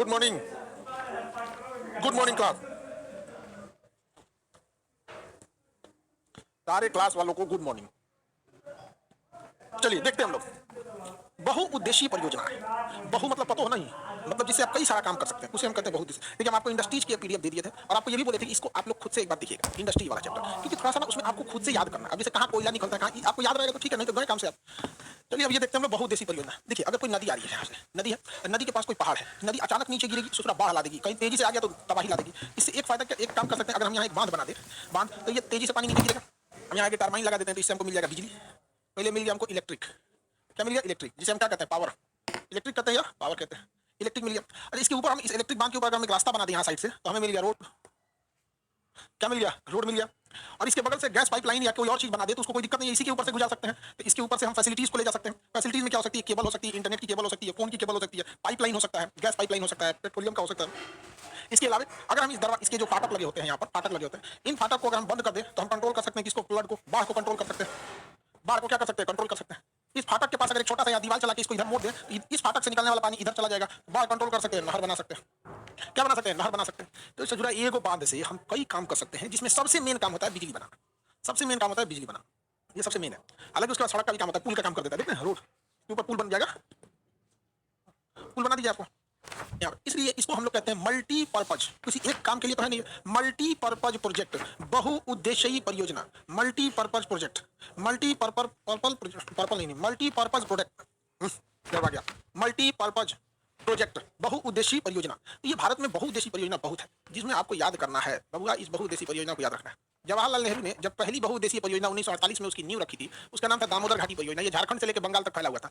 Good morning, good morning class. सारे class वालों को गुड मॉर्निंग। चलिए देखते हैं हम लोग बहुउद्देशीय परियोजना है। बहु मतलब पता हो नहीं, मतलब जिससे आप कई सारा काम कर सकते हैं, उसे हम कहते हैं बहुउद्देशीय। देखिए हम आपको इंडस्ट्रीज के पीडीएफ दे दिए थे और आपको ये भी बोले थे कि इसको आप लोग खुद से एक बार देखिएगा, इंडस्ट्री वाला चैप्टर, क्योंकि थोड़ा सा ना उसमें आपको खुद से याद करना है। अब जैसे कहाँ कोयला निकलता है, कहाँ आपको याद रहेगा तो ठीक है, नहीं तो गए काम से आप। चलिए अब ये देखते हैं हम लोग बहुउद्देशीय परियोजना। देखिए अगर कोई नदी आ रही है, यहाँ से नदी है, नदी के पास कोई पहाड़ है, नदी अचानक नीचे गिरेगी, ससुरा बाढ़ ला देगी, कहीं तेजी से आ गया तो तबाही ला देगी। इससे एक फायदा एक काम कर सकते हैं, अगर हम यहाँ एक बांध बना दे, बांध तो ये तेजी से पानी नीचे गिरेगा, हम यहाँ आगे टरबाइन लगा देते हैं तो इससे हमको मिल जाएगा बिजली। पहले मिल गया हमको इलेक्ट्रिक, क्या मिल गया? इलेक्ट्रिक, जिसे हम क्या कहते हैं? पावर। इलेक्ट्रिक कहते हैं या पावर कहते हैं? इलेक्ट्रिक मिल गया। अच्छा इसके ऊपर हम इस इलेक्ट्रिक बांध के ऊपर अगर हम एक रास्ता बना दें यहाँ साइड से, तो हमें मिल गया रोड। क्या मिल गया? रोड मिल गया। और इसके बगल से गैस पाइपलाइन या कोई और चीज बना दे तो उसको कोई दिक्कत नहीं है, इसी के ऊपर से गुजार सकते हैं। तो इसके ऊपर से हम फैसिलिटीज को ले जा सकते हैं। फैसिलिटीज में क्या हो सकती है? केबल हो सकती है, इंटरनेट की केबल हो सकती है, फोन की केबल हो सकती है, पाइपलाइन हो सकता है, गैस पाइपलाइन हो सकता है, पेट्रोलियम का हो सकता है। इसके अलावा अगर हम इसके जो फाटक लगे होते हैं, यहाँ पर फाटक लगे होते हैं, इन फाटक को अगर हम बंद कर दें तो हम कंट्रोल कर सकते हैं किसको? फ्लड को, बाढ़ को कंट्रोल कर सकते हैं। बाढ़ को क्या कर सकते हैं? कंट्रोल कर सकते हैं। इस फाटक के पास अगर एक छोटा सा दीवार चला के इसको इधर मोड़ दे, इस फाटक से निकलने वाला पानी इधर चला जाएगा, बाढ़ कंट्रोल कर सकते हैं, नहर बना सकते हैं। क्या बना सकते हैं? नहर बना सकते हैं। तो इससे जुड़ा एक बांध से हम कई काम कर सकते हैं, जिसमें सबसे मेन काम होता है बिजली बनाना। सबसे मेन काम होता है बिजली बनाना, ये सबसे मेन है। हालांकि उसके बाद सड़क का भी काम होता है, पुल का काम कर देता है। देखते हैं रोड के ऊपर पुल बन जाएगा, पुल बना दीजिए आपको यहाँ। इसलिए इसको हम लोग कहते हैं मल्टीपर्पज। किसी एक काम के लिए तो है नहीं, मल्टीपर्पज प्रोजेक्ट, बहुउद्देशीय परियोजना, मल्टीपर्पज प्रोजेक्ट, पर्पल नहीं, मल्टीपर्पज प्रोजेक्ट। क्या आ गया? मल्टीपर्पज प्रोजेक्ट, बहुउद्देशीय परियोजना। तो ये भारत में बहुउद्देशीय परियोजना बहुत है, जिसमें आपको याद करना है बबुआ, इस बहुउद्देशीय परियोजना को याद रखना है। जवाहरलाल नेहरू ने जब पहली बहुउद्देशीय परियोजना 1948 में उसकी नींव रखी थी, उसका नाम था दामोदर घाटी परियोजना। ये झारखंड से लेकर बंगाल तक फैला हुआ था।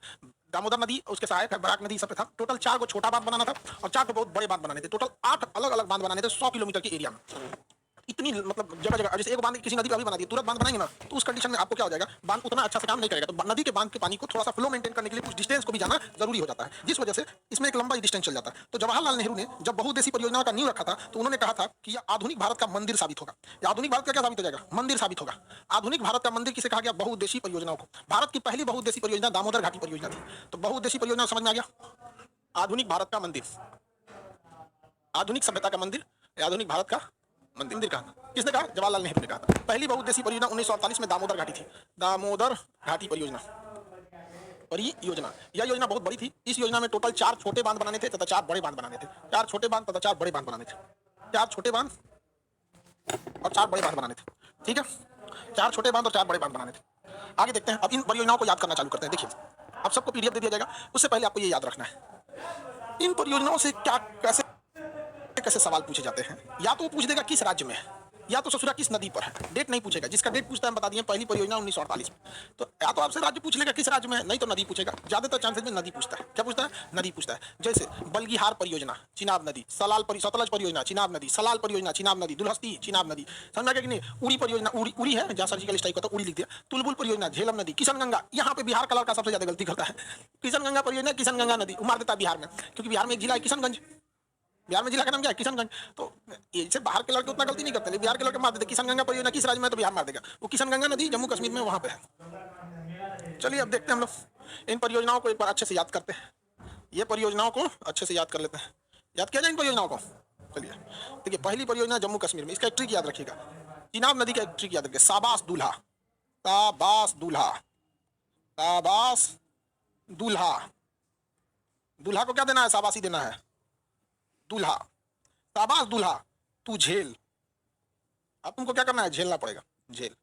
दामोदर नदी, उसके सहायक है बराक नदी, सब पे था। टोटल 4 को छोटा बांध बनाना था और 4 को बहुत बड़े बांध बनाने थे। टोटल 8 अलग अलग बांध बनाने थे 100 किलोमीटर के एरिया में। इतनी मतलब जगह जगह, जैसे एक बांध किसी नदी का भी बना दिया, तुरंत बांध बनाएंगे ना, तो उस कंडीशन में आपको क्या हो जाएगा? बांध उतना अच्छा से काम नहीं करेगा। तो नदी के बांध के पानी को थोड़ा सा फ्लो मेंटेन करने के लिए कुछ डिस्टेंस को भी जाना जरूरी हो जाता है, जिस वजह से इसमें एक लंबा डिस्टेंस चल जाता है। तो जवाहरलाल नेहरू ने जब बहुउद्देशीय परियोजना का नींव रखा था, तो उन्होंने कहा था कि यह आधुनिक भारत का मंदिर साबित होगा। आधुनिक भारत का क्या साबित हो जाएगा? मंदिर साबित होगा। आधुनिक भारत का मंदिर किसे कहा गया? बहुउद्देशीय परियोजनाओं को। भारत की पहली बहुउद्देशीय परियोजना दामोदर घाटी परियोजना थी। तो बहुउद्देशीय परियोजना समझ में आ गया? आधुनिक भारत का मंदिर, आधुनिक सभ्यता का मंदिर, आधुनिक भारत का मंदिर कहा? किसने कहा? जवाहरलाल नेहरू ने कहा था। पहली बहुउद्देशीय परियोजना 1948 में दामोदर घाटी थी, दामोदर घाटी परियोजना। यह योजना बहुत बड़ी थी। इस योजना में टोटल 4 छोटे बांध बनाने थे तथा 4 बड़े बांध बनाने थे। 4 छोटे बांध तथा 4 बड़े बांध बनाने थे। 4 छोटे बांध और 4 बड़े बांध बनाने थे। ठीक है, 4 छोटे बांध और 4 बड़े बांध बनाने थे। आगे देखते हैं। अब इन परियोजनाओं को याद करना चालू करते हैं। देखिए अब सबको पीडीएफ दे दिया जाएगा, उससे पहले आपको ये याद रखना है इन परियोजनाओं से क्या कैसे कैसे सवाल पूछे जाते हैं। या तो वो पूछ देगा किस राज्य में है, या तो ससुरा किस नदी पर है। डेट नहीं पूछेगा, जिसका डेट पूछता है हम बता दिए, पहली परियोजना 1948 में। तो या तो आपसे राज्य पूछ लेगा किस राज्य में है, नहीं तो नदी पूछेगा। ज्यादातर चांसेस में नदी पूछता है। क्या पूछता है? नदी पूछता है। जैसे बल्गिहार परियोजना, चिनाब नदी, सतलज परियोजना, चिनाब नदी, सलाल परियोजना, चिनाब नदी, दुलहस्ती, चिनाब नदी। समझ गया कि नहीं? उड़ी परियोजना, उड़ी है जहाँ सर्जिकल स्ट्राइक होता है, उड़ी लिख दिया। तुलबुल परियोजना, झेलम नदी, किशनगंगा। यहाँ पे बिहार का लड़का सबसे ज्यादा गलती करता है। किशनगंगा परियोजना, किशनगंगा नदी मार देता है बिहार में, क्योंकि बिहार में एक जिला है किशनगंज। बिहार में जिला का नाम क्या है? किशनगंज। तो ये बाहर के लड़के उतना गलती नहीं करते, बिहार के लड़के मार देते। किशनगंगा परियोजना किस राज्य में? तो बिहार मार देगा। वो किशनगंगा नदी जम्मू कश्मीर में वहां पे है। चलिए अब देखते हैं हम लोग इन परियोजनाओं को एक बार अच्छे से याद करते हैं। ये परियोजनाओं को अच्छे से याद कर लेते हैं। याद किया जाए इन परियोजनाओं को। चलिए देखिए, पहली परियोजना जम्मू कश्मीर में, इसका एक ट्रिक याद रखिएगा। चिनाब नदी का एक ट्रिक याद रखिए, शाबाश दूल्हा, शाबाश दूल्हा, शाबाश दूल्हा। दूल्हा को क्या देना है? शाबाशी देना है। दूल्हा, शाबाश दूल्हा, तू झेल। अब तुमको क्या करना है? झेलना पड़ेगा, झेल।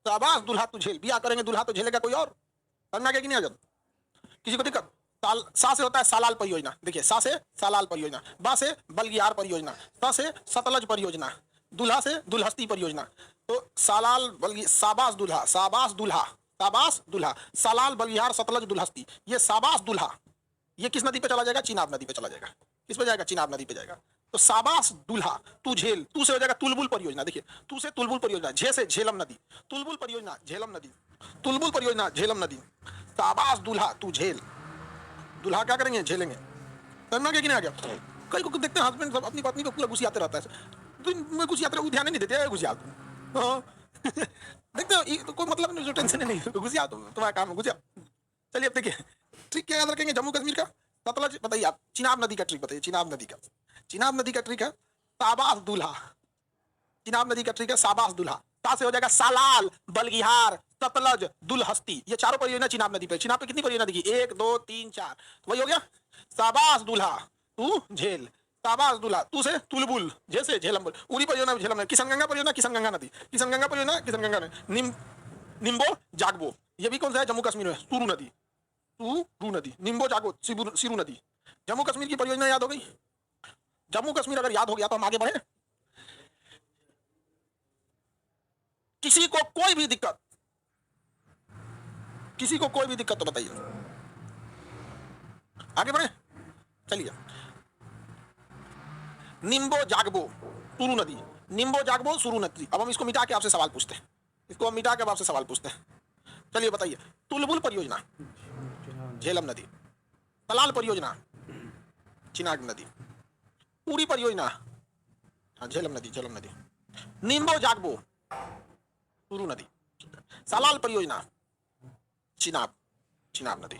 शाबाश दूल्हा तू झेल। बिया करेंगे दूल्हा तो झेलेगा कोई और। समझ क्या कि नहीं? आजाद किसी को दिक्कत? सा से होता है सालाल परियोजना। देखिए सा से सालाल परियोजना, बा से बल्गियार परियोजना, सा से सतलज परियोजना, दूल्हा से दुल्हस्ती परियोजना। तो सालाल बल्गी, शाबाश दूल्हा, शाबाश दूल्हा, शाबाश दूल्हा, सालाल बल्गियार सतलज दुल्हस्ती। ये शाबाश दूल्हा ये किस नदी पे चला जाएगा? चिनाब नदी पे चला जाएगा। किस पे जाएगा? चिनाब नदी पे जाएगा। तो शाबाश दूल्हा तू झेल। तू से हो जाएगा तुलबुल परियोजना। देखिए तू से तुलबुल परियोजना, झे से झेलम नदी, तुलबुल परियोजना झेलम नदी, तुलबुल परियोजना झेलम नदी। शाबाश दूल्हा तू झेल। दूल्हा क्या करेंगे? झेलेंगे। समझ में नहीं आ गया? कई को देखते हैं हस्बैंड सब अपनी पत्नी को पूरा घुसियाते रहता है, दिन में घुसियाते रहो, ध्यान नहीं देते, घुसिया देखते हो तो कोई मतलब नहीं, टेंशन नहीं, घुसिया तुम्हारा काम है, घुसिया। चलिए अब देखिए ट्रिक क्या याद रखेंगे जम्मू कश्मीर का। सतलज बताइए आप, चिनाब नदी का ट्रिक बताइए, चिनाब नदी का, चिनाब नदी का ट्रिक है साबास दूल्हा, चिनाब नदी का ट्रिक है साबास दूल्हा, ता से हो जाएगा सालाल, बलगिहार, सतलज, दुलहस्ती, ये चारों परियोजना चिनाब नदी पे। चिनाब पे कितनी परियोजना देखिए, 1 2 3 4, वही हो गया साबास दूल्हा, तू झेल, साबास दूल्हा, तू से तुलबुल, जैसे झेलम, उरी परियोजना झेलम, किशनगंगा परियोजना किशनगंगा नदी, किशनगंगा परियोजना किशनगंगा नदी, निम्बो जागबो, ये भी कौन सा है, जम्मू कश्मीर में, सुरू नदी, सुरू नदी, निम्बो जागो, सिरू नदी। जम्मू कश्मीर की परियोजना याद हो गई, जम्मू कश्मीर अगर याद हो गया तो हम आगे बढ़े। किसी को कोई भी दिक्कत, किसी को कोई भी दिक्कत तो बताइए, आगे बढ़े चलिए। निम्बो जागबो सुरू नदी, निम्बो जागबो सुरू नदी। अब हम इसको मिटा के आपसे सवाल पूछते हैं, इसको हम मिटा के अब आपसे सवाल पूछते हैं, चलिए बताइए। तुलबुल परियोजना झेलम नदी, तलाल परियोजना चिनाब नदी, पूरी परियोजना हाँ झेलम नदी, झेलम नदी, निम्बो जागबो सुरू नदी, सालाल परियोजना चिनाब, चिनाब नदी,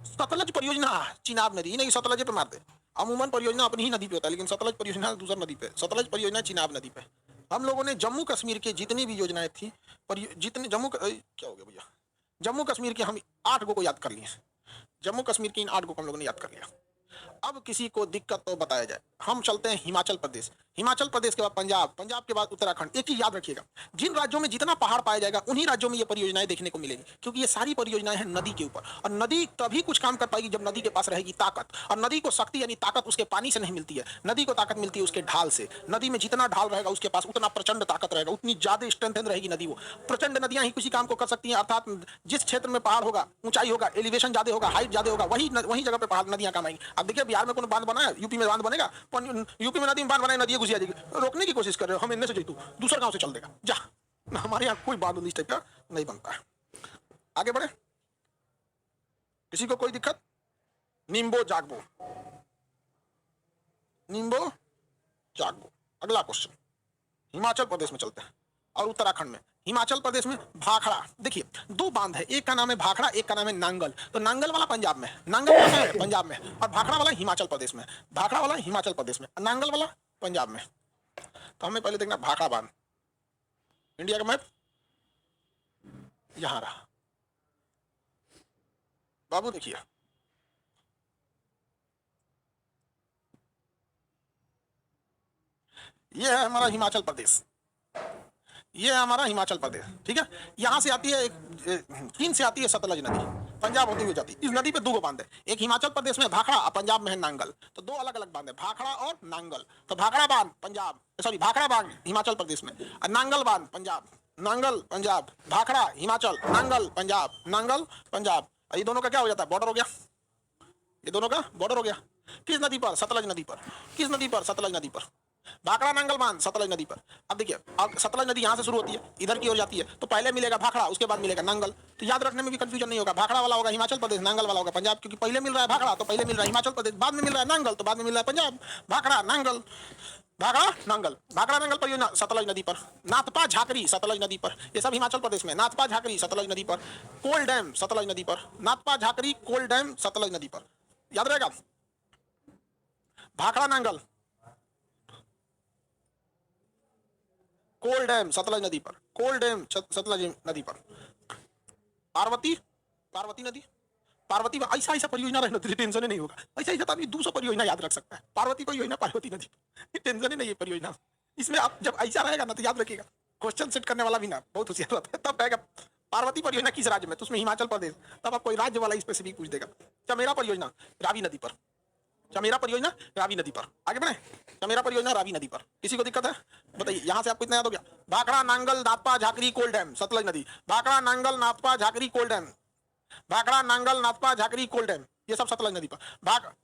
सतलज परियोजना चिनाब नदी, नहीं सतलज पे मारते, अमूमन परियोजना अपनी ही नदी पे होता है, लेकिन सतलज परियोजना दूसरा नदी पे, सतलज परियोजना चिनाब नदी पे। हम लोगों ने जम्मू कश्मीर के जितनी भी योजनाएं थी, जितने क्या हो गया भैया, जम्मू कश्मीर के हम 8 को याद कर लिए, जम्मू कश्मीर के इन 8 को हम लोगों ने याद कर लिया। अब किसी को दिक्कत तो बताया जाए। हम चलते हैं हिमाचल प्रदेश, हिमाचल प्रदेश के बाद पंजाब, पंजाब के बाद उत्तराखंड। एक चीज याद रखिएगा, जिन राज्यों में जितना पहाड़ पाया जाएगा उन्हीं राज्यों में ये परियोजनाएं देखने को मिलेंगी, क्योंकि ये सारी परियोजनाएं हैं नदी के ऊपर, और नदी तभी कुछ काम कर पाएगी जब नदी के पास रहेगी ताकत। और नदी को शक्ति यानी ताकत उसके पानी से नहीं मिलती है, नदी को ताकत मिलती है उसके ढाल से। नदी में जितना ढाल रहेगा उसके पास उतना प्रचंड ताकत रहेगा, उतनी ज्यादा स्ट्रेंथ रहेगी नदी। वो प्रचंड नदियां ही किसी काम को कर सकती हैं, अर्थात जिस क्षेत्र में पहाड़ होगा, ऊंचाई होगा, एलिवेशन ज्यादा होगा, हाइट ज्यादा होगा, वही जगह पे पहाड़ नदियां काम आएंगी। अब देखिए बिहार में कोई बांध बना है, यूपी में बांध बनेगा, यूपी में नदी में बांध बनाए, नदी घुसी आ जाएगी, रोकने की कोशिश कर रहे हो, हम इनमें से जैतू दूसरा गांव से चल देगा जा, हमारे यहाँ कोई बांध इस टाइप का नहीं बनता है। आगे बढ़े, किसी को कोई दिक्कत? निम्बो जागबो, निम्बो जागबो। अगला क्वेश्चन, हिमाचल प्रदेश में चलते हैं और उत्तराखंड में। हिमाचल प्रदेश में भाखड़ा, देखिए 2 बांध है, एक का नाम है भाखड़ा, एक का नाम है नांगल। तो नांगल वाला पंजाब में, नांगल वाला है पंजाब में, और भाखड़ा वाला हिमाचल प्रदेश में, भाखड़ा वाला हिमाचल प्रदेश में, नांगल वाला पंजाब में। तो हमें पहले देखना भाखड़ा बांध, इंडिया का मैप यहां रहा बाबू, देखिए ये है हमारा हिमाचल प्रदेश, ये है हमारा हिमाचल प्रदेश, ठीक है। यहाँ से आती है चीन से आती है सतलज नदी, पंजाब होती हुई जाती है। इस नदी पे 2 बांध है, एक हिमाचल प्रदेश में भाखड़ा और पंजाब में है नांगल। तो 2 अलग अलग बांध है, भाखड़ा और नांगल। तो भाखड़ा बांध पंजाब, सॉरी भाखड़ा बांध हिमाचल प्रदेश में, और नांगल बांध पंजाब, नांगल पंजाब, भाखड़ा हिमाचल, नांगल पंजाब, नांगल पंजाब। ये दोनों का क्या हो जाता है, बॉर्डर हो गया, ये दोनों का बॉर्डर हो गया। किस नदी पर, सतलज नदी पर। किस नदी पर, सतलज नदी पर। भाखड़ा नांगल बांध सतलज नदी पर। अब देखिए, अब सतलज नदी यहाँ से शुरू होती है, इधर की ओर जाती है, तो पहले मिलेगा भाखड़ा, उसके बाद मिलेगा नांगल। तो याद रखने में भी कंफ्यूजन नहीं होगा, भाखड़ा वाला होगा हिमाचल प्रदेश, नांगल वाला होगा पंजाब, क्योंकि पहले मिल रहा है भाखड़ा तो पहले मिल रहा है हिमाचल प्रदेश, बाद में मिल रहा है नांगल तो बाद में मिल रहा है पंजाब। भाखड़ा नांगल, भाखड़ा नांगल, भाखड़ा नांगल परियोजना सतलज नदी पर। नाथपा झाकरी सतलज नदी पर, ये सब हिमाचल प्रदेश में। नाथपा झाकरी सतलज नदी पर। कोल डैम सतलज नदी पर, नाथपा झाकरी कोल डैम सतलज नदी पर, याद रहेगा। भाखड़ा नांगल, कोल डैम सतलज नदी पर, कोल डैम सतलज नदी पर। पार्वती, पार्वती नदी, पार्वती में ऐसा ऐसा परियोजना रहना टेंशन नहीं होगा, ऐसा ऐसा आदमी 200 परियोजना याद रख सकता है। पार्वती परियोजना, पार्वती नदी, टेंशन ही नहीं है परियोजना। इसमें आप जब ऐसा रहेगा ना तो याद रखिएगा, क्वेश्चन सेट करने वाला भी ना बहुत होशियार रहता है, तब रहेगा पार्वती परियोजना किस राज्य में, तो उसमें हिमाचल प्रदेश, तब आप कोई राज्य वाला स्पेसिफिक पूछ देगा। चमेरा परियोजना रावी नदी पर, चमेरा परियोजना रावी नदी पर। आगे बढ़े, चमेरा परियोजना रावी नदी पर। किसी को दिक्कत है बताइए, यहां से आपको इतना याद हो गया। भाखड़ा नांगल नाथपा झाकरी कोल डैम सतलज नदी, भाखड़ा नांगल नाथपा झाकरी कोल डैम, भाखड़ा नांगल नाथपा झाकरी कोल डैम, ये सब सतलज नदी पर।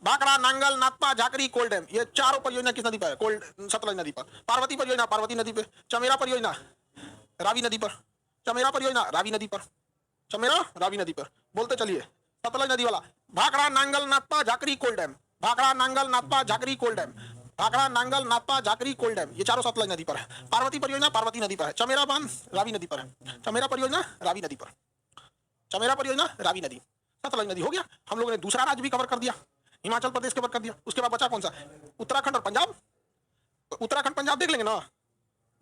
भाखड़ा नांगल नाथपा झाकरी कोल डैम, ये चारों परियोजना किस नदी पर है, कोल सतलज नदी पर। पार्वती परियोजना पार्वती नदी पे, चमेरा परियोजना रावी नदी पर, चमेरा परियोजना रावी नदी पर, चमेरा रावी नदी पर। बोलते चलिए, सतलज नदी वाला भाखड़ा नांगल नाथपा झाकरी कोल डैम, भाखड़ा नांगल नाथपा झाकरी कोल डैम, भाखड़ा नांगल नाथपा झाकरी कोल डैम, ये चारों सतलज नदी पर है। पार्वती परियोजना पार्वती नदी पर है, चमेरा बांध रावी नदी पर है, चमेरा परियोजना रावी नदी पर, चमेरा परियोजना रावी नदी, सतलज नदी हो गया। हम लोगों ने दूसरा राज्य भी कवर कर दिया। हिमाचल प्रदेश के ऊपर कर दिया। उसके बाद बचा कौन सा? उत्तराखंड और पंजाब। तो उत्तराखंड पंजाब देख लेंगे ना,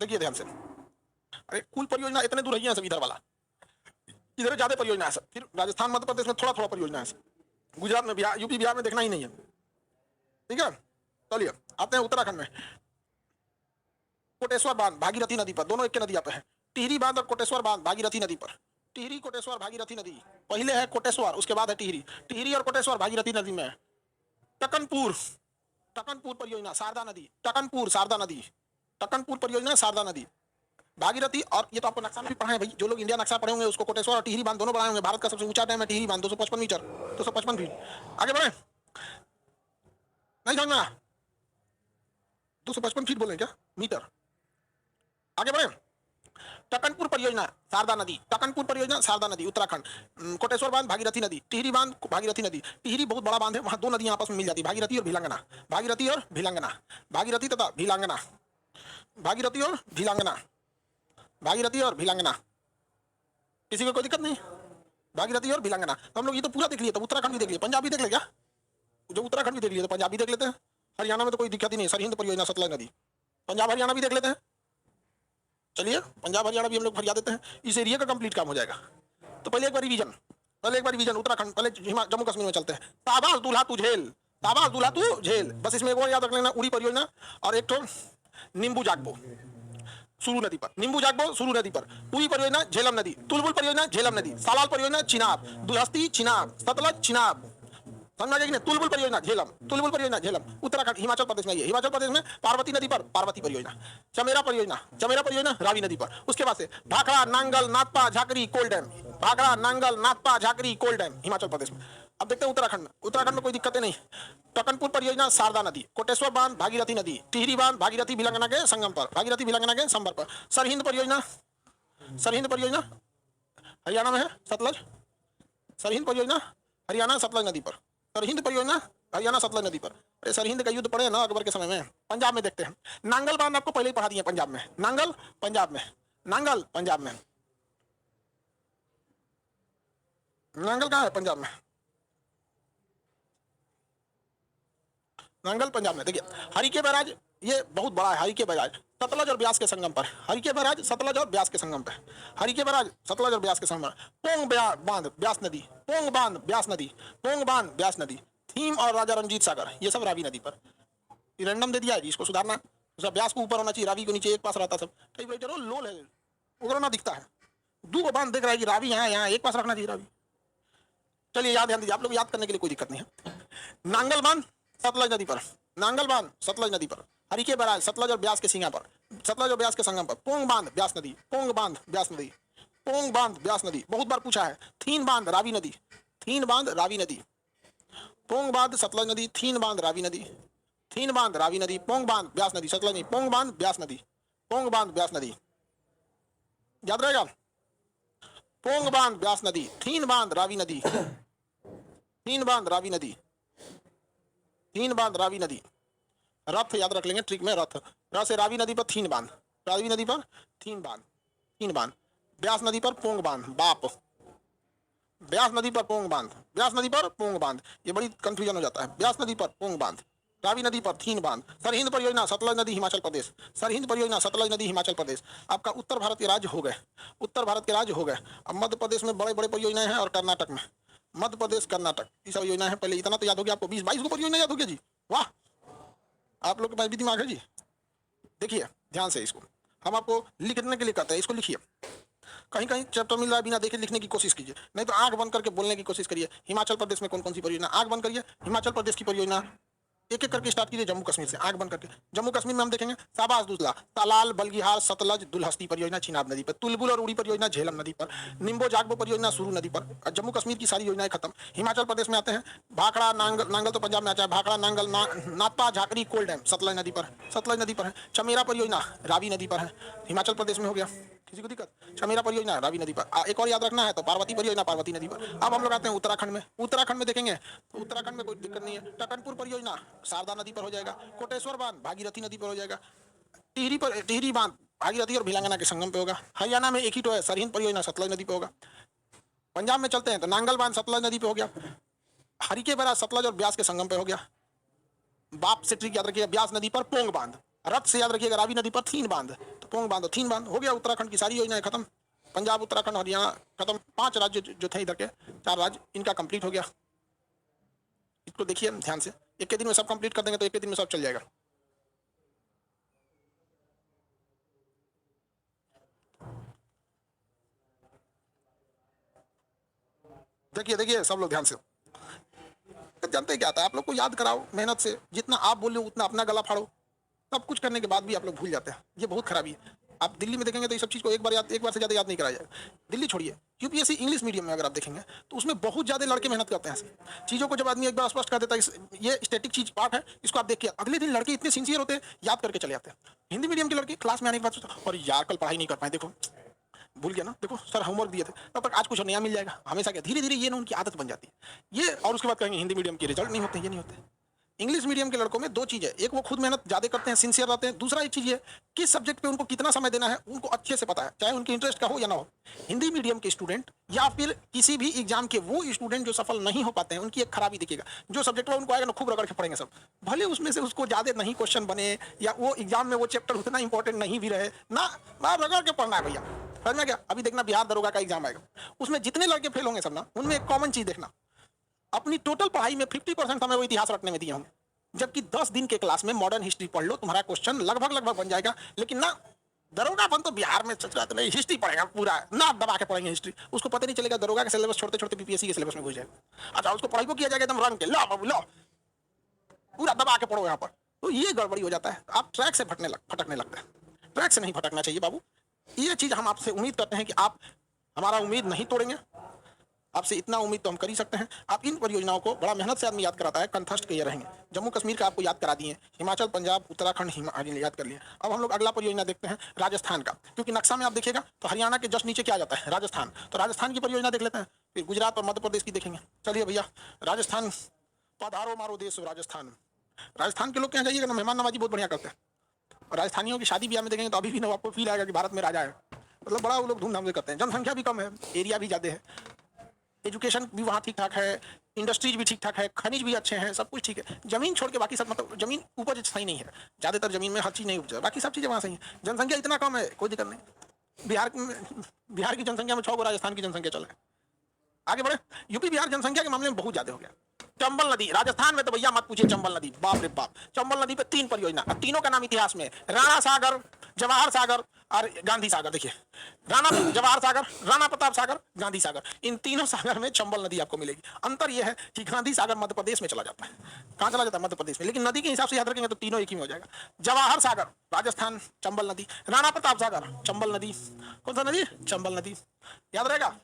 देखिए ध्यान से। अरे कुल परियोजना इतने दूर है सब, इधर वाला इधर ज्यादा परियोजना है सब। फिर राजस्थान मध्य प्रदेश में थोड़ा थोड़ा परियोजना है सब। गुजरात में, बिहार, यूपी बिहार में देखना ही नहीं है। ठीक है, चलिए आते हैं उत्तराखंड में। कोटेश्वर बांध भागीरथी नदी पर, दोनों एक के नदी पे है। टिहरी बांध और कोटेश्वर बांध भागीरथी नदी पर। टिहरी, कोटेश्वर, भागीरथी नदी। पहले है कोटेश्वर, उसके बाद है टिहरी। टिहरी और कोटेश्वर भागीरथी नदी में। टकनपुर, टकनपुर परियोजना शारदा नदी। टकनपुर शारदा नदी, टकनपुर परियोजना शारदा नदी। भागीरथी, और ये तो आपको नक्शा में भी पढ़ा है भाई, जो लोग इंडिया नक्शा पढ़े होंगे उसको कोटेश्वर और टिहरी बांध दोनों बनाए होंगे। भारत का सबसे ऊंचा डैम है टिहरी बांध, 255 मीटर, 255 फीट। आगे बढ़े, नहीं समझना, 255 फीट बोले क्या, मीटर। आगे बढ़े। टकनपुर परियोजना शारदा नदी, टकनपुर परियोजना शारदा नदी उत्तराखंड। कोटेश्वर बांध भागीरथी नदी, टिहरी बांध भागीरथी नदी। टिहरी बहुत बड़ा बांध है, वहां दो नदियां आपस में मिल जाती, भागीरथी और भिलंगना। भागीरथी और भिलंगना, भागीरथी तथा भिलंगना, भागीरथी और भिलंगना, भागीरथी और भिलंगना। किसी को कोई दिक्कत नहीं? भागीरथी और भिलंगना। तो हम लोग ये तो पूरा देख लिए, तो उत्तराखंड भी देख लिया, पंजाब भी देख ले क्या? जो उत्तराखंड भी देख लिया तो पंजाब भी देख लेते हैं। हरियाणा में तो कोई दिक्कत ही नहीं, सरहिंद परियोजना सतलज नदी। पंजाब हरियाणा भी देख लेते हैं। चलिए पंजाब हरियाणा भी हम लोग फरिया देते हैं, इस एरिया का कंप्लीट काम हो जाएगा। तो पहले एक बार रिवीजन, उत्तराखंड, पहले जम्मू कश्मीर में चलते हैं। ताबाज दूल्हा तू झेल, ताबाज दूल्हा तू झेल, बस इसमें एक और याद रख लेना, उड़ी परियोजना और एक तो नींबू जागबो सुरू नदी पर। नींबू जागबो सुरू नदी पर। पूरी परियोजना झेलम नदी। तुलबुल परियोजना झेलम नदी। सालाल परियोजना चिनाब। दुलहस्ती चिनाब, सतलज चिनाब, समझ में तुलबुल परियोजना झेलम, तुलबुल परियोजना झेलम। उत्तराखंड हिमाचल प्रदेश में, ये हिमाचल प्रदेश में पार्वती नदी पर पार्वती परियोजना। चमेरा परियोजना, चमेरा परियोजना रावी नदी पर। उसके बाद से भाखड़ा, नांगल, नाथपा, झाकरी, कोल डैम। भाखड़ा, नांगल, नाथपा, झाकरी, कोल डैम हिमाचल प्रदेश में। अब देखते हैं उत्तराखंड में। उत्तराखंड में कोई दिक्कतें नहीं। टकनपुर परियोजना शारदा नदी, कोटेश्वर बांध भागीरथी नदी, टिहरी बांध भागीरथी भिलंगना के संगम पर, भागीरथी भिलंगना के संबर पर। सरहिंद परियोजना, सरहिंद परियोजना हरियाणा में है, सतलज। सरहिंद परियोजना हरियाणा सतलज नदी पर। सरहिंद परियोजना हरियाणा सतलज नदी पर। अरे सरहिंद का युद्ध पड़े ना अकबर के समय में। पंजाब में देखते हैं, नांगल बांध आपको पहले ही पढ़ा दिए पंजाब में। नांगल पंजाब में, नांगल पंजाब में, नांगल कहाँ है पंजाब में? नांगल पंजाब में। देखिए हरिके बैराज, ये बहुत बड़ा है। हरिके बैराज सतलज और ब्यास के संगम पर। हरिके बैराज सतलज और ब्यास के संगम पर। हरिके बैराज सतलज और ब्यास के संगम पर। पोंग बांध ब्यास नदी, पोंग बांध ब्यास नदी, पोंग बांध ब्यास नदी। थीम और राजा रंजीत सागर, ये सब रावी नदी पर। रैंडम दे दिया है जी, इसको सुधारना। ब्यास को ऊपर होना चाहिए, रावी को नीचे, एक पास रहता सब। कई बार जरूर लोल है, उगरना दिखता है। दो बांध देख रहा है कि रावी यहाँ यहाँ, एक पास रखना चाहिए रावी। चलिए याद ध्यान दीजिए, आप लोग याद करने के लिए कोई दिक्कत नहीं है। नांगल बांध सतलज नदी पर, नांगल बांध सतलज नदी पर। हरिके बैराज सतलज और ब्यास के सीमा पर, सतलज और ब्यास के संगम पर। पोंग बांध ब्यास नदी, पोंग बांध ब्यास नदी, पोंग बांध ब्यास नदी। बहुत बार पूछा है। थीन बांध रावी नदी, थीन बांध रावी नदी। पोंग बांध सतलज नदी, थीन बांध रावी नदी, थीन बांध रावी नदी। पोंग बांध ब्यास नदी, सतलज नहीं, पोंग बांध ब्यास नदी, पोंग बांध ब्यास नदी। याद रहेगा, पोंग बांध ब्यास नदी, थीन बांध रावी नदी, थीन बांध रावी नदी, थीन बांध रावी नदी। रथ याद रख लेंगे, ट्रिक में रथ। र से रावी नदी पर थीन बांध, रावी नदी पर थीन बांध, थीन बांध। ब्यास नदी पर पोंग बांध, बाप। ब्यास नदी पर पोंग बांध, ब्यास नदी पर पोंग बांध, ये बड़ी कंफ्यूजन हो जाता है। ब्यास नदी पर पोंग बांध, रावी नदी पर थीन बांध। सरहिंद परियोजना सतलज नदी हिमाचल प्रदेश, सरहिंद परियोजना सतलज नदी हिमाचल प्रदेश। आपका उत्तर भारत के राज्य हो गए, उत्तर भारत के राज्य हो गए। अब मध्य प्रदेश में बड़े बड़े परियोजनाएं हैं और कर्नाटक में, मध्य प्रदेश कर्नाटक, ये सब योजना है। पहले इतना तो याद हो गया आपको, 20-22 को परियोजना याद हो गया जी, वाह। आप लोग के पास भी दिमाग है जी। देखिए ध्यान से, इसको हम आपको लिखने के लिए कहते हैं, इसको लिखिए। कहीं कहीं चैप्टर मिल रहा है, बिना देखे लिखने की कोशिश कीजिए, नहीं तो आंख बंद करके बोलने की कोशिश करिए। हिमाचल प्रदेश में कौन कौन सी परियोजना, आंख बंद करिए। हिमाचल प्रदेश की परियोजना एक एक करके स्टार्ट कीजिए, जम्मू कश्मीर से, आंख बंद करके। जम्मू कश्मीर में हम देखेंगे शाबाश दूसरा, तालाल, बल्गिहार, सतलज, दुलहस्ती परियोजना चिनाब नदी पर। तुलबुल और उड़ी परियोजना झेलम नदी पर। निम्बो जागबो परियोजना सुरू नदी पर। जम्मू कश्मीर की सारी योजनाएं खत्म। हिमाचल प्रदेश में आते हैं, भाखड़ा, नांगल, नांगल तो पंजाब में आता है, भाखड़ा, नांगल, नाथपा, झाकरी, कोल डैम सतलज नदी पर, सतलज नदी पर है। चमेरा परियोजना रावी नदी पर है, हिमाचल प्रदेश में हो गया। किसी को दिक्कत? चमेरा परियोजना रावी नदी पर। एक और याद रखना है तो पार्वती परियोजना पार्वती नदी पर। अब हम लोग आते हैं उत्तराखंड में। उत्तराखंड में देखेंगे तो उत्तराखंड में कोई दिक्कत नहीं है। टकनपुर परियोजना शारदा नदी पर हो जाएगा। कोटेश्वर बांध भागीरथी नदी पर हो जाएगा। टिहरी बांध भागीरथी और भिलंगना के संगम पे होगा। हरियाणा में एक ही तो है, सरहिंद परियोजना सतलज नदी पे होगा। पंजाब में चलते हैं तो नांगल बांध सतलज नदी पे हो गया। हरिके बैराज सतलज और ब्यास के संगम पे हो गया। बाप से ट्रिक याद रखिएगा, ब्यास नदी पर पोंग बांध। रथ से याद रखिएगा रावी नदी पर थीन बांध, तो पोंग बांध और थीन बांध हो गया। उत्तराखंड की सारी योजनाएं खत्म, पंजाब उत्तराखंड हरियाणा खत्म, 5 राज्य जो थे इधर के 4 राज्य इनका कंप्लीट हो गया। इसको देखिए ध्यान से, एक के दिन में सब कंप्लीट कर देंगे तो एक के दिन में सब चल जाएगा। देखिए देखिए सब लोग ध्यान से, जानते क्या आता है, आप लोग को याद कराओ मेहनत से, जितना आप बोलो उतना अपना गला फाड़ो, सब कुछ करने के बाद भी आप लोग भूल जाते हैं, ये बहुत खराबी है। आप दिल्ली में देखेंगे तो ये सब चीज़ को एक बार से ज़्यादा याद नहीं कराया जाएगा। दिल्ली छोड़िए, यूपीएससी इंग्लिश मीडियम में अगर आप देखेंगे तो उसमें बहुत ज़्यादा लड़के मेहनत करते हैं। चीज़ों को जब आदमी एक बार स्पष्ट कर देता है, ये स्टैटिक चीज पार्ट है, इसको आप देखिए, अगले दिन लड़के इतने सिंसियर होते हैं, याद करके चले आते हैं। हिंदी मीडियम के लड़के क्लास में आने के बाद सोचते और यार कल पढ़ाई नहीं कर पाए, देखो भूल गया ना, देखो सर होमवर्क दिए थे, तब तक आज कुछ नया मिल जाएगा, हमेशा क्या, धीरे धीरे ये ना उनकी आदत बन जाती है ये। और उसके बाद कहेंगे हिंदी मीडियम के रिजल्ट नहीं होते, ये नहीं होते। इंग्लिश मीडियम के लड़कों में 2 चीज़ है, एक वो खुद मेहनत ज़्यादा करते हैं, सिंसियर रहते हैं, दूसरा एक चीज़ ये किस सब्जेक्ट पे उनको कितना समय देना है उनको अच्छे से पता है, चाहे उनके इंटरेस्ट का हो या ना हो। हिंदी मीडियम के स्टूडेंट या फिर किसी भी एग्जाम के वो स्टूडेंट जो सफल नहीं हो पाते हैं, उनकी एक खराबी देखिएगा, जो सब्जेक्ट में उनको आएगा ना खूब रगड़ के पढ़ेंगे सब, भले उसमें से उसको ज़्यादा नहीं क्वेश्चन बने या वो एग्जाम में वो चैप्टर उतना इंपॉर्टेंट नहीं भी रहे ना, रगड़ के पढ़ना है भैया। समझ में क्या, अभी देखना बिहार दरोगा का एग्जाम आएगा, उसमें जितने लड़के फेल होंगे सब ना, उनमें एक कॉमन चीज़ देखना, अपनी टोटल पढ़ाई में 50% समय वो इतिहास रटने में दिए होंगे, जबकि 10 दिन के क्लास में मॉडर्न हिस्ट्री पढ़ लो, तुम्हारा क्वेश्चन लगभग बन जाएगा। लेकिन ना, दरोगा बन तो बिहार में चल रहा है, हिस्ट्री पढ़ेगा पूरा ना, दबा के पढ़ेंगे हिस्ट्री, उसको पता नहीं चलेगा दरोगा का सिलेबस छोड़ते छोड़ते बीपीएससी के सिलेबस में घुस जाएगा। अच्छा उसको पढ़ाई को किया जाएगा एकदम रंग के, लो बाबू लो पूरा दबा के पढ़ो यहाँ पर, तो ये गड़बड़ी हो जाता है, आप ट्रैक से भटकने लगते हैं। ट्रैक से नहीं भटकना चाहिए बाबू, ये चीज़ हम आपसे उम्मीद करते हैं कि आप हमारा उम्मीद नहीं तोड़ेंगे, आपसे इतना उम्मीद तो हम कर ही सकते हैं। आप इन परियोजनाओं को बड़ा मेहनत से आदमी याद कराता है, कंठस्थ किए रहेंगे। जम्मू कश्मीर का आपको याद करा दिए, हिमाचल पंजाब उत्तराखंड याद कर लिए। अब हम लोग अगला परियोजना देखते हैं राजस्थान का, क्योंकि नक्शा में आप देखिएगा तो हरियाणा के जस्ट नीचे क्या आ जाता है, राजस्थान, तो राजस्थान की परियोजना देख लेते हैं, फिर गुजरात और मध्य प्रदेश की देखेंगे। चलिए भैया, राजस्थान पधारो मारो देश राजस्थान। राजस्थान के लोग क्या जाइएगा ना, मेहमान नवाजी बहुत बढ़िया करते हैं, और राजस्थानियों की शादी ब्याह में देखेंगे तो अभी भी ना आपको फील आएगा कि भारत में राजा है, मतलब बड़ा वो लोग धूमधाम से करते हैं। जनसंख्या भी कम है, एरिया भी ज़्यादा है, एजुकेशन भी वहाँ ठीक ठाक है, इंडस्ट्रीज भी ठीक ठाक है, खनिज भी अच्छे हैं, सब कुछ ठीक है। जमीन छोड़ के बाकी सब, मतलब जमीन उपज सही नहीं है, ज़्यादातर जमीन में हर चीज़ नहीं उपजा, बाकी सब चीज़ें वहाँ सही है। जनसंख्या इतना कम है, कोई दिक्कत नहीं। बिहार की जनसंख्या में 6 गो राजस्थान की जनसंख्या चले। आगे बढ़े, यूपी बिहार जनसंख्या के मामले में बहुत ज्यादा हो गया। चंबल नदी, राजस्थान में तो भैया मत पूछिए, चंबल नदी बाप रे बाप। चंबल नदी पे 3 परियोजना, तीनों का नाम इतिहास में, राणा सागर, जवाहर सागर और गांधी सागर। देखिए जवाहर सागर, राणा प्रताप सागर, गांधी सागर, इन तीनों सागर में चंबल नदी आपको मिलेगी। अंतर यह है कि गांधी सागर मध्य प्रदेश में चला जाता है। कहाँ चला जाता है? मध्य प्रदेश में, लेकिन नदी के हिसाब से याद रखेंगे तो तीनों एक ही में हो जाएगा। जवाहर सागर राजस्थान, चंबल नदी, राणा प्रताप सागर चंबल नदी, कौन सा नदी? चंबल नदी, याद रहेगा।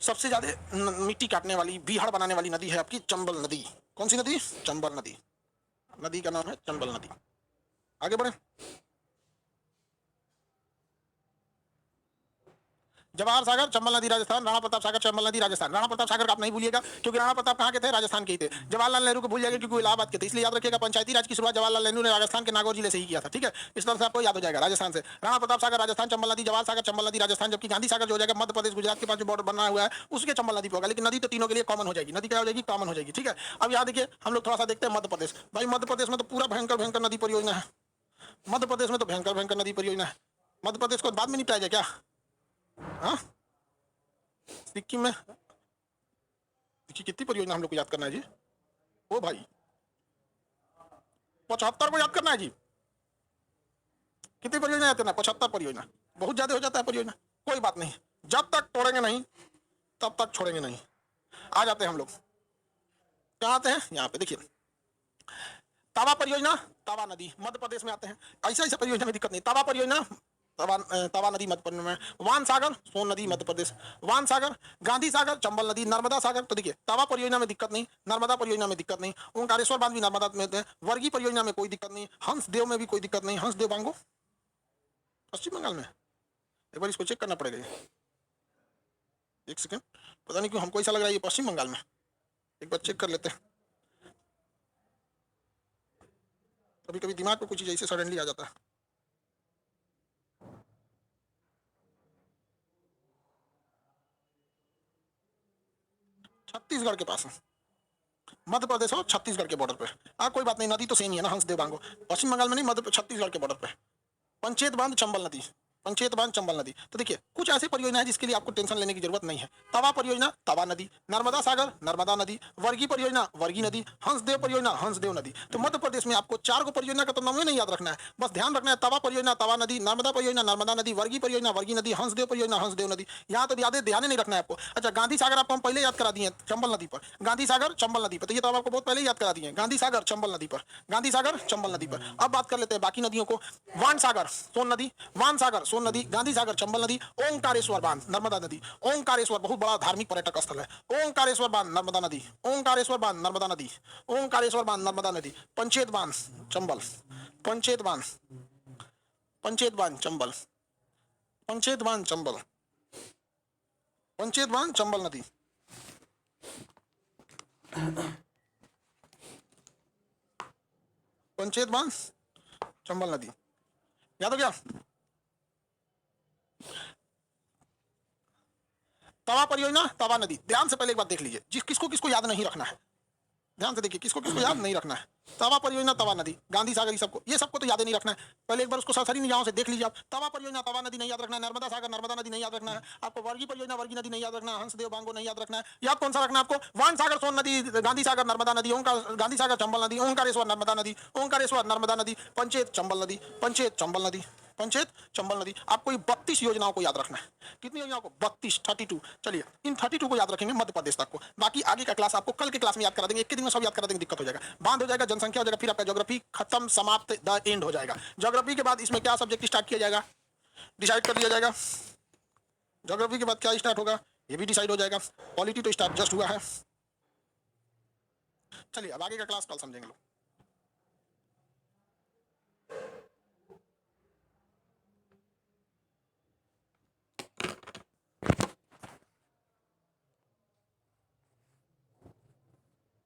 सबसे ज्यादा मिट्टी काटने वाली, बीहड़ बनाने वाली नदी है आपकी चंबल नदी। कौन सी नदी? चंबल नदी, नदी का नाम है चंबल नदी। आगे बढ़े, जवाहर सागर चंबल नदी राजस्थान, राणा प्रताप सागर चंबल नदी राजस्थान। राणा प्रताप सागर का आप नहीं भूलिएगा, क्योंकि राणा प्रताप कहाँ के थे? राजस्थान के ही थे। जवाहरलाल नेहरू को भूल जाएगा क्योंकि वो इलाहाबाद के थे, इसलिए याद रखिएगा पंचायती राज की शुरुआत जवाहरलाल नेहरू ने राजस्थान के नागौर जिले से ही किया था। ठीक है, इस तरह से आपको याद हो जाएगा राजस्थान से। राणा प्रताप सागर राजस्थान, चंबल नदी, जवाहर सागर चंबल नदी राजस्थान, जबकि गांधी सागर जो हो जाएगा मध्य प्रदेश गुजरात के पास जो बॉर्डर बना हुआ है उसके चंबल नदी पर होगा। लेकिन नदी तो तीनों के लिए कॉमन हो जाएगी, नदी क्या हो जाएगी? कॉमन हो जाएगी। ठीक है, अब यहाँ देखिए हम लोग थोड़ा सा देखते हैं मध्य प्रदेश। भाई मध्य प्रदेश में तो पूरा भयंकर भयंकर नदी परियोजना है। मध्य प्रदेश में तो भयंकर भयंकर नदी परियोजना है। मध्य प्रदेश को बाद में निपटाया जाए क्या? हाँ, सिक्किम में देखिए कितनी परियोजना हम लोग को याद करना है जी। ओ भाई 75 को याद करना है जी। कितनी परियोजना याद करना है? 75 परियोजना, बहुत ज्यादा हो जाता है परियोजना। कोई बात नहीं, जब तक तोड़ेंगे नहीं तब तक छोड़ेंगे नहीं। आ जाते हैं हम लोग, कहाँ आते हैं? यहाँ पे देखिए, तावा परियोजना, तावा नदी मध्य प्रदेश में आते हैं। ऐसा ऐसा परियोजना में दिक्कत नहीं। तावा परियोजना, तवा नदी मध्य प्रदेश में। वान सागर, सोन नदी मध्य प्रदेश। वान सागर, गांधी सागर, चंबल नदी, नर्मदा सागर। तो देखिए तवा परियोजना में दिक्कत नहीं, नर्मदा परियोजना में दिक्कत नहीं, ओंकारेश्वर बांध भी नर्मदा में होते हैं। वर्गी परियोजना में कोई दिक्कत नहीं, हंस देव में भी कोई दिक्कत नहीं। हंस देव बांगो पश्चिम बंगाल में, एक बार इसको चेक करना पड़ेगा। एक सेकंड, पता नहीं क्यों हमको ऐसा लग रहा है ये पश्चिम बंगाल में, एक बार चेक कर लेते हैं। कभी कभी दिमाग में कुछ चीज ऐसे सडनली आ जाता है। छत्तीसगढ़ के पास है, मध्य प्रदेश और छत्तीसगढ़ के बॉर्डर पे। कोई बात नहीं, नदी तो सेम ही है ना, हंसदेव बांगो। पश्चिम बंगाल में नहीं, मध्य छत्तीसगढ़ के बॉर्डर पे। पंचेत बांध चंबल नदी, पंचेत बांध चंबल नदी। तो देखिए कुछ ऐसी परियोजना है जिसके लिए आपको टेंशन लेने की जरूरत नहीं है। तवा परियोजना तवा नदी, नर्मदा सागर नर्मदा नदी, वर्गी परियोजना वर्गी नदी, हंसदेव परियोजना हंसदेव नदी। तो मध्य प्रदेश में आपको 4 को परियोजना का तो नाम नहीं याद रखना है, बस ध्यान रखना है तवा परियोजना तवा नदी, नर्मदा परियोजना नर्मदा नदी, वर्गी परियोजना वर्गी नदी, हंसदेव परियोजना हंसदेव नदी। यहाँ तो ध्यान नहीं रखना है आपको। अच्छा, गांधी सागर आपको हम पहले याद करा दिए चंबल नदी पर, गांधी सागर चंबल नदी पर, तो ये तो आपको बहुत पहले याद करा दिए, गांधी सागर चंबल नदी पर, गांधी सागर चंबल नदी पर। अब बात कर लेते हैं बाकी नदियों को। वान सागर सोन नदी, वान सागर सोन नदी, गांधी सागर चंबल नदी, ओंकारेश्वर बांध नर्मदा नदी, ओंकारेश्वर बहुत बड़ा धार्मिक पर्यटक स्थल है, ओंकारेश्वर बांध नर्मदा नदी, ओंकारेश्वर बांध नर्मदा नदी, ओंकारेश्वर बांध नर्मदा नदी, पंचेत बांध चंबल, पंचेत बांध, पंचेत बांध चंबल, पंचेत बांध चंबल, पंचेत बांध चंबल नदी, पंचेत बांध चंबल नदी। याद हो गया? तवा परियोजना तवा नदी, ध्यान से पहले एक बात देख लीजिए, जिस किसको किसको याद नहीं रखना है, ध्यान से देखिए किसको किसको याद नहीं रखना है। तवा परियोजना तवा नदी, गांधी सागर, ये सबको तो याद नहीं रखना है। पहले एक बार उसको सरसरी निगाहों से देख लीजिए आप। तवा परियोजना तवा नदी नहीं याद रखना है, नर्मदा सागर नर्मदा नदी नहीं याद रखना है आपको, वर्गी परियोजना वर्गी नदी नहीं याद रखना है, हंसदेव बांगो नहीं याद रखना है। याद कौन सा रखना है आपको? वान सागर सोन नदी, गांधी सागर नर्मदा नदी, गांधी सागर चंबल नदी, ओंकारेश्वर नर्मदा नदी, ओंकारेश्वर नर्मदा नदी, पंचेत चंबल नदी, पंचेत चंबल नदी, पंचेत चंबल नदी। आपको ये 32 योजनाओं को याद रखना है। कितनी योजनाओं को? 32 चलिए इन 32 को याद रखेंगे मध्य प्रदेश तक को। बाकी आगे का क्लास आपको कल के क्लास में याद करा देंगे, एक के दिन में सब याद करा देंगे, दिक्कत हो जाएगा। बांध हो जाएगा, जनसंख्या हो जाएगा, फिर आपका ज्योग्राफी खत्म, समाप्त, द एंड हो जाएगा। ज्योग्राफी के बाद इसमें क्या सब्जेक्ट स्टार्ट किया जाएगा, डिसाइड कर लिया जाएगा। ज्योग्राफी के बाद क्या स्टार्ट होगा ये भी डिसाइड हो जाएगा। पॉलिटी तो स्टार्ट जस्ट हुआ है। चलिए अब आगे का क्लास कल समझेंगे लोग।